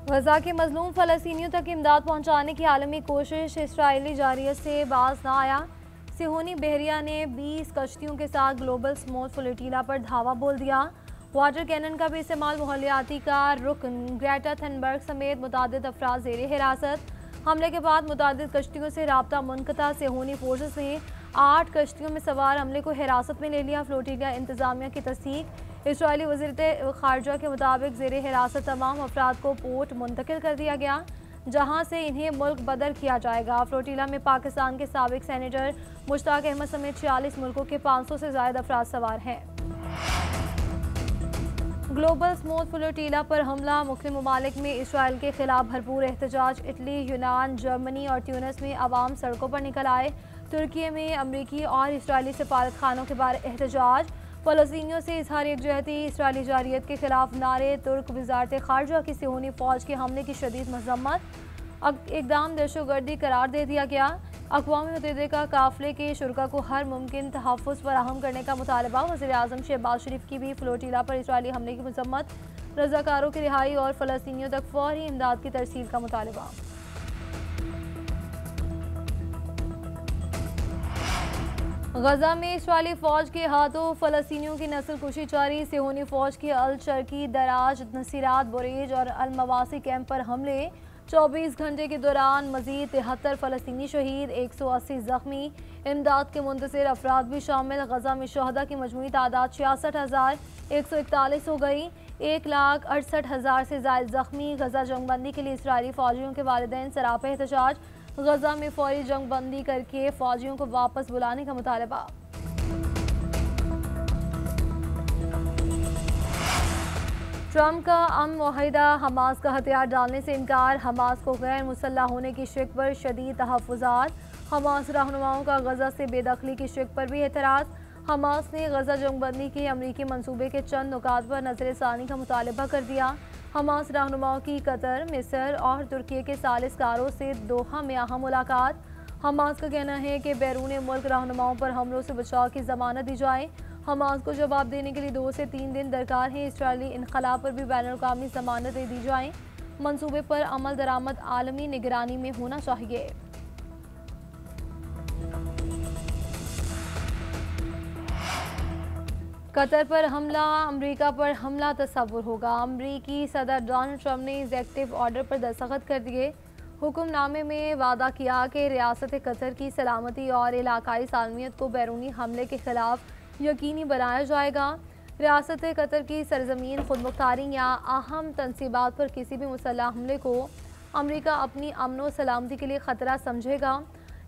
गजा के मजलूम फ़लस्तीनियों तक इमदाद पहुँचाने की आलमी कोशिश इसराइली जारियत से बाज ना आया। सिहोनी बहरिया ने 20 कश्तियों के साथ ग्लोबल स्मॉल फ्लोटीला पर धावा बोल दिया। वाटर कैनन का भी इस्तेमाल माहौलियाती का रुकन ग्रेटा थनबर्ग समेत मुतादिद अफराद ज़ेरे हिरासत। हमले के बाद मुतादिद कश्तियों से राब्ता मुनक़ता। सिहोनी फोर्सेस ने 8 कश्तियों में सवार हमले को हिरासत में ले लिया। फ्लोटीला इंतजामिया की तस्दीक। इसराइली वज़ीर ख़ारजा के मुताबिक ज़ेरे हिरासत तमाम अफराद को पोर्ट मुंतकिल कर दिया गया, जहाँ से इन्हें मुल्क बदर किया जाएगा। फ्लोटीला में पाकिस्तान के साबिक सेनेटर मुश्ताक अहमद समेत 46 मुल्कों के 500 से ज़ायद अफराद सवार हैं। ग्लोबल स्मॉल फ्लोटीला पर हमला। मुख्तलिफ ममालिक में इसराइल के खिलाफ भरपूर एहतजाज। इटली, यूनान, जर्मनी और ट्यूनिस में अवाम सड़कों पर निकल आए। तुर्की में अमरीकी और इसराइली सफारत खानों के बाहर एहतजाज। फ़लस्तीनियों से इजहार यकजहती। इसराइली जारियत के खिलाफ नारे। तुर्क वज़ारत ख़ारजा की सिहोनी फ़ौज के हमले की शदीद मज़म्मत। इक़दाम दहशतगर्दी करार दे दिया गया। अक़वाम मुत्तहिदा का काफ़िले के शुरका को हर मुमकिन तहफ़्फ़ुज़ फराहम करने का मुतालबा। वज़ीर आज़म शहबाज शरीफ की भी फ्लोटीला पर इसराइली हमले की मज़म्मत। रज़ाकारों की रिहाई और फ़लस्तीनियों तक फ़ौरी इमदाद की तरसील का मुतालबा। गजा में इसराइली फ़ौज के हाथों फ़लस्तीनियों की नस्ल कुशी जारी। सिहोनी फ़ौज की अल शर्की, दराज, नसीरात, बुरेज और अल मवासी कैंप पर हमले। 24 घंटे के दौरान मजीद 73 फ़लस्तीनी शहीद, 180 ज़ख्मी। इमदाद के मुंतज़िर अफराद भी शामिल। गजा में शहदा की मजमूई तादाद 66,141 हो गई। 1,68,000 से ज़ायद ज़ख्मी। गजा जंगबंदी के लिए इसराइली फ़ौजियों के वालिदैन सरापा एहतजाज। गजा में फौरी जंग बंदी करके फ़ौजियों को वापस बुलाने का मुतालबा। ट्रंप का अमन मुआहिदा। हमास का हथियार डालने से इनकार। हमास को गैर मुसल्लह होने की शिक पर शदीद तहफ़्फ़ुज़ात। हमास रहनुमाओं का गजा से बेदखली की शिक पर भी एतराज़। हमास ने गजा जंगबंदी के अमरीकी मनसूबे के चंद नुकात पर नज़रसानी का मुतालबा कर दिया। हमास रहनुमाओं की कतर, मिस्र और तुर्की के सालिसकारों से दोहा में अहम मुलाकात। हमास का कहना है कि बैरून मुल्क रहनुमाओं पर हमलों से बचाव की ज़मानत दी जाए। हमास को जवाब देने के लिए 2 से 3 दिन दरकार है। इसराइली इनक़लाब पर भी बैनुल-अक़वामी ज़मानतें दी जाएँ। मनसूबे पर अमल दरामद आलमी निगरानी में होना चाहिए। कतर पर हमला, अमरीका पर हमला तस्वुर होगा। अमरीकी सदर डोनाल्ड ट्रंप ने एग्जीक्यूटिव ऑर्डर पर दस्तखत कर दिए। हुक्मनामे में वादा किया कि रियासत कतर की सलामती और इलाकाई सालमियत को बैरूनी हमले के खिलाफ यकीनी बनाया जाएगा। रियासत कतर की सरजमीन खुदमुख्तारी या अहम तनसीबात पर किसी भी मुसल्लह हमले को अमरीका अपनी अमन व सलामती के लिए ख़तरा समझेगा।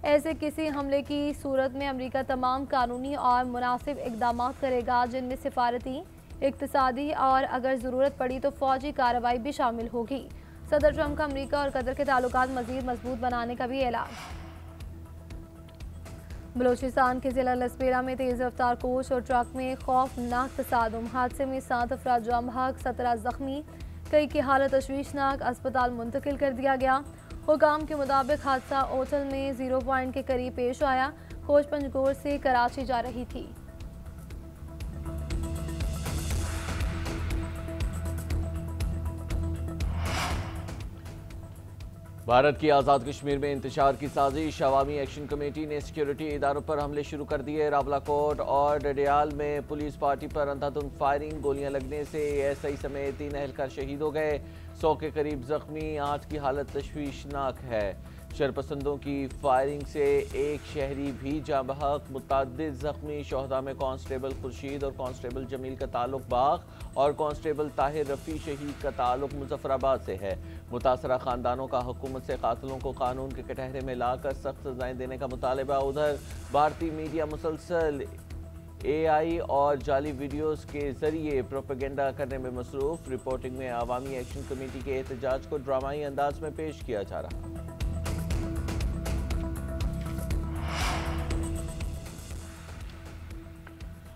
ऐसे किसी हमले की सूरत में अमरीका तमाम कानूनी और मुनासिब इक़दाम करेगा, जिनमें सिफारती, इक़्तिसादी और अगर ज़रूरत पड़ी तो फ़ौजी कार्रवाई भी शामिल होगी। सदर ट्रंप का अमरीका और कतर के ताल्लुकात मज़ीद मजबूत बनाने का भी ऐलान। बलूचिस्तान के ज़िला लसपेरा में तेज़ रफ्तार कोच और ट्रक में खौफनाक तसादुम। हादसे में 7 अफराद जाँ बहक, 17 ज़ख्मी। कई की हालत तशवीशनाक, अस्पताल मुंतकिल कर दिया गया। हुकाम के मुताबिक हादसा ओटल में 0 पॉइंट के करीब पेश आया। कोच पंजगोर से कराची जा रही थी। भारत की आज़ाद कश्मीर में इंतशार की साजिश। अवामी एक्शन कमेटी ने सिक्योरिटी इदारों पर हमले शुरू कर दिए। रावलाकोट और डडियाल में पुलिस पार्टी पर अंधाधुंध फायरिंग। गोलियां लगने से एएसआई समेत 3 एहलकार शहीद हो गए, 100 के करीब जख्मी। 8 की हालत तशवीशनाक है। शरपसंदों की फायरिंग से 1 शहरी भी जाँ बहक, मुतअद्दिद जख्मी। शोहदा में कांस्टेबल खुर्शीद और कांस्टेबल जमील का ताल्लुक बाग और कांस्टेबल ताहिर रफ़ी शहीद का ताल्लुक मुजफ्फराबाद से है। मुतासरा खानदानों का हुकूमत से कातिलों को कानून के कटहरे में लाकर सख्त सजाएं देने का मुतालबा। उधर भारतीय मीडिया मुसलसल AI और जाली वीडियोस के जरिए प्रोपेगेंडा करने में मसरूफ। रिपोर्टिंग में अवामी एक्शन कमेटी के एहतजाज को ड्रामाई अंदाज में पेश किया जा रहा।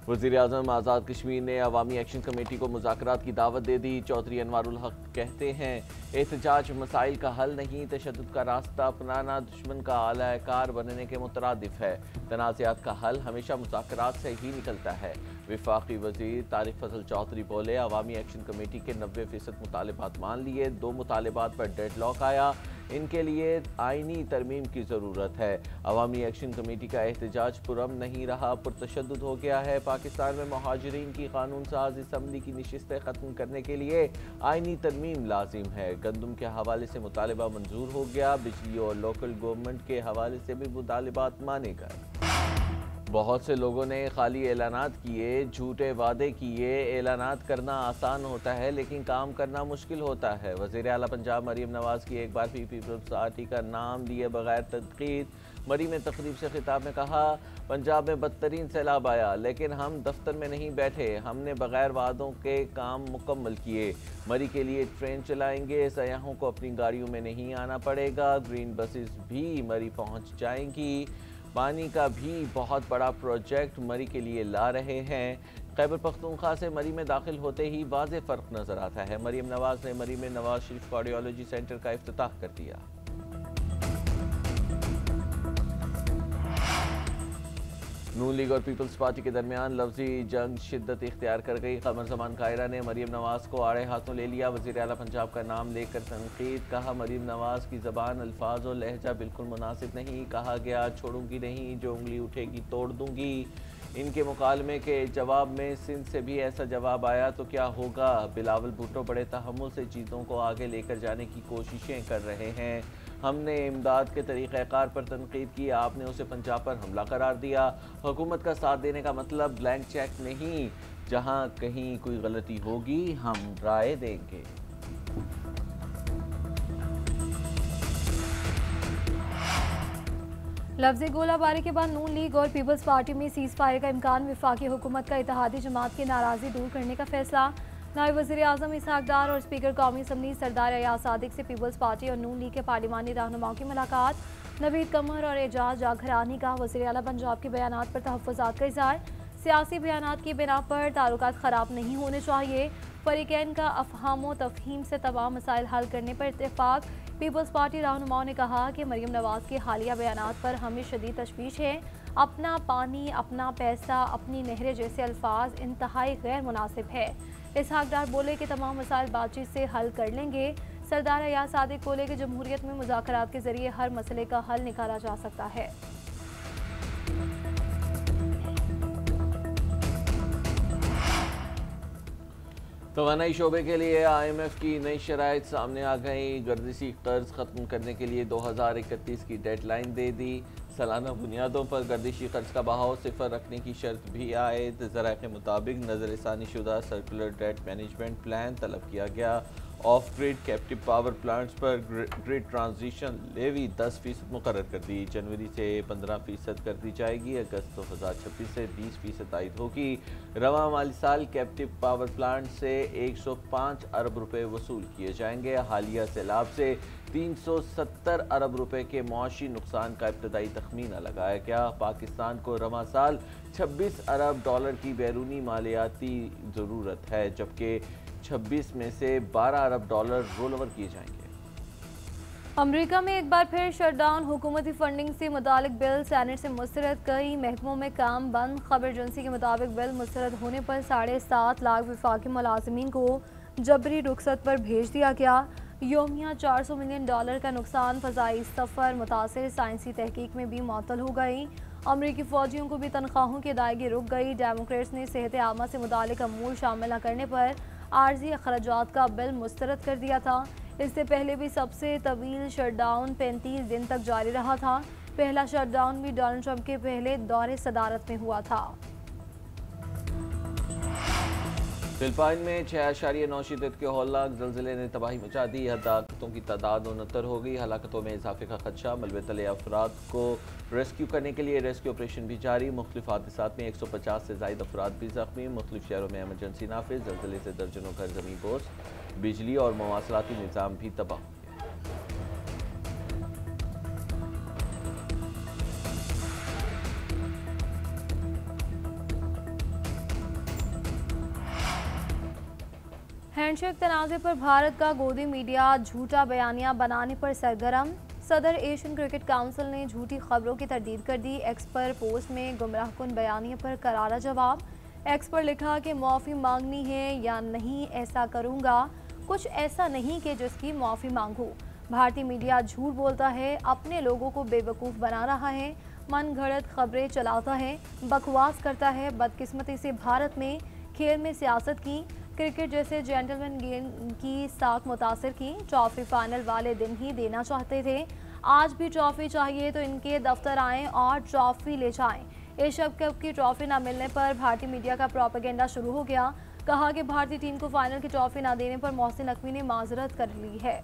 वज़ीर आज़म आज़ाद कश्मीर ने अवामी एक्शन कमेटी को मुज़ाकरात की दावत दे दी। चौधरी अनवारुल हक कहते हैं एहतजाज मसाइल का हल नहीं, तशद्दुद का रास्ता अपनाना दुश्मन का आला कार बनने के मुतरादिफ है। तनाज़ात का हल हमेशा मुज़ाकरात से ही निकलता है। वफाकी वज़ीर तारिक फजल चौधरी बोले अवामी एक्शन कमेटी के 90% मुतालबात मान लिए, 2 मुतालबात पर डेडलॉक आया, इनके लिए आईनी तरमीम की ज़रूरत है। अवामी एक्शन कमेटी का एहतजाज पुरअमन नहीं रहा, पुरतशद्दुद हो गया है। पाकिस्तान में मुहाजिरीन की कानून साज असम्बली की नशिस्तें ख़त्म करने के लिए आईनी तरमीम लाजिम है। गंदम के हवाले से मुतालबा मंजूर हो गया, बिजली और लोकल गवर्नमेंट के हवाले से भी मुतालबात माने गए। बहुत से लोगों ने खाली ऐलानात किए, झूठे वादे किए। ऐलानात करना आसान होता है लेकिन काम करना मुश्किल होता है। वज़ीर आला पंजाब मरीम नवाज़ की एक बार फिर पीपल्स पार्टी का नाम लिए बगैर तनकीद। मरी में तकरीब से खिताब में कहा पंजाब में बदतरीन सैलाब आया लेकिन हम दफ्तर में नहीं बैठे, हमने बगैर वादों के काम मुकम्मल किए। मरी के लिए ट्रेन चलाएंगे, सयाहों को अपनी गाड़ियों में नहीं आना पड़ेगा। ग्रीन बसेस भी मरी पहुँच जाएंगी। पानी का भी बहुत बड़ा प्रोजेक्ट मरी के लिए ला रहे हैं। खैबर पख्तूनख्वा से मरी में दाखिल होते ही वाज़े फ़र्क नज़र आता है। मरीम नवाज़ ने मरी में नवाज शरीफ कार्डियोलॉजी सेंटर का इफ्तिताह कर दिया। नून लीग और पीपल्स पार्टी के दरमियान लफ्जी जंग शिद्दत इख्तियार कर गई। कमर जमान कायरा ने मरीम नवाज़ को आड़े हाथों ले लिया। वज़ीर आला पंजाब का नाम लेकर तनकीद। कहा मरीम नवाज़ की ज़बान, अल्फाज और लहजा बिल्कुल मुनासिब नहीं। कहा गया छोड़ूंगी नहीं, जो उंगली उठेगी तोड़ दूंगी। इनके मुकालमे के जवाब में सिंध से भी ऐसा जवाब आया तो क्या होगा। बिलावल भुट्टो बड़े तहम्मुल से चीज़ों को आगे लेकर जाने की कोशिशें कर रहे हैं। हमने इमदाद के तरीक़ाकार पर तनकीद की, आपने उसे पंजाब पर हमला करार दिया। हुकूमत का साथ देने का मतलब ब्लैंक चेक नहीं, जहां कहीं कोई गलती होगी हम राय देंगे। लफ्ज़ी गोलाबारी के बाद नून लीग और पीपल्स पार्टी में सीज़ फायर का इम्कान। वफाकी हुकूमत का इत्तेहादी जमात की नाराज़गी दूर करने का फैसला। नायब वज़ीर आज़म इसहाक डार और स्पीकर कौमी असम्बली सरदार अयाज सादिक से पीपल्स पार्टी और नून लीग के पार्लिमानी रहनुमाओं की मुलाकात। नवीद कमर और एजाज जागरानी का वज़ीर आला पंजाब के बयानात पर तहफ़्फ़ुज़ात का इज़हार। सियासी बयानात की बिना पर ताल्लुकात ख़राब नहीं होने चाहिए। फ़रीक़ैन का अफ़हाम व तफ़हीम से तमाम मसाइल हल करने पर इत्तेफ़ाक। पीपल्स पार्टी रहनुमाओं ने कहा कि मरीम नवाज़ के हालिया बयानात पर हमें शदीद तशवीश है। अपना पानी, अपना पैसा, अपनी नहरें जैसे अल्फाज इंतहाई गैर मुनासिब है। इसहाक डार बोले कि तमाम मसाइल बातचीत से हल कर लेंगे। सरदार अयाज सादिक बोले कि जमहूरियत में मुज़ाकरात के ज़रिए हर मसले का हल निकाला जा सकता है। तवानाई शोबे के लिए IMF की नई शराइत सामने आ गई। गर्दिशी कर्ज ख़त्म करने के लिए 2031 की डेडलाइन दे दी। सालाना बुनियादों पर गर्दिशी कर्ज का बहाव सिफर रखने की शर्त भी आयद। ज़राए के मुताबिक नज़रसानी शुदा सर्कुलर डेट मैनेजमेंट प्लान तलब किया गया। Of grid captive power plants पर ग्रिड ट्रांजिशन लेवी 10% मुकर्रर कर दी। जनवरी से 15% कर दी जाएगी। अगस्त 2026 से 20% आयद होगी। रवा माली साल कैप्टिव पावर प्लांट से 105 अरब रुपए वसूल किए जाएंगे। हालिया सैलाब से 370 अरब रुपए के मुआशी नुकसान का इब्तदाई तखमीना लगाया गया। पाकिस्तान को रवा साल 26 अरब डॉलर की बैरूनी मालियाती ज़रूरत है, जबकि 26 में से 12 अरब डॉलर रोल ओवर किए जाएंगे। अमेरिका में एक बार फिर शटडाउन। हुकूमती फंडिंग से मुतालिक बिल सेनेट से मुस्तरद। कई महकमों में काम बंद। खबर एजेंसी के मुताबिक बिल मुस्तरद होने पर 7.5 लाख वफाकी मुलाजिमीन को जबरी रुखसत पर भेज दिया गया। योमिया $400 मिलियन का नुकसान। फ़ज़ाई सफ़र मुतासिर। साइंसी तहकीक में भी मुअत्तल हो गई। अमरीकी फ़ौजियों को भी तनख्वाहों की अदायगी रुक गई। डेमोक्रेट्स ने सेहत आमा से मुतालिक अमूर शामिल न करने पर आर्जी अखराजात का बिल मुस्तरद कर दिया था। इससे पहले भी सबसे तवील शटडाउन 35 दिन तक जारी रहा था। पहला शटडाउन भी डोनाल्ड ट्रंप के पहले दौरे सदारत में हुआ था। फिलिपाइन में 6.9 शिद्दत के हौलनाक ज़लज़ले ने तबाही मचा दी। हलाकतों की तादाद 69 हो गई। हलाकतों में इजाफे का खदशा। मलबे तले अफराद को रेस्क्यू करने के लिए रेस्क्यू ऑपरेशन भी जारी। मुख्तलिफ हादसात में 150 से ज़ायद अफराद भी ज़ख्मी। मुख्तलिफ शहरों में एमरजेंसी नाफिज। ज़लज़ले से दर्जनों घर ज़मीन बोस। बिजली और मवासलाती निज़ाम भी तबाह। हैंडशेक तनाज़े पर भारत का गोदी मीडिया झूठा बयानिया बनाने पर सरगर्म। सदर एशियन क्रिकेट काउंसिल ने झूठी खबरों की तरदीद कर दी। एक्स पर पोस्ट में गुमराहकुन बयानिया पर करारा जवाब। एक्स पर लिखा कि माफ़ी मांगनी है या नहीं, ऐसा करूंगा, कुछ ऐसा नहीं कि जिसकी माफ़ी मांगूं। भारतीय मीडिया झूठ बोलता है, अपने लोगों को बेवकूफ़ बना रहा है, मन घड़त खबरें चलाता है, बकवास करता है। बदकिस्मती से भारत में खेल में सियासत की, क्रिकेट जैसे जेंटलमैन गेम की साख मुतासर की। ट्रॉफी फाइनल वाले दिन ही देना चाहते थे, आज भी ट्रॉफी चाहिए तो इनके दफ्तर आएं और ट्रॉफी ले जाएं। एशिया कप की ट्रॉफी न मिलने पर भारतीय मीडिया का प्रोपेगेंडा शुरू हो गया। कहा कि भारतीय टीम को फाइनल की ट्रॉफी न देने पर मोहसिन नकवी ने माजरत कर ली है।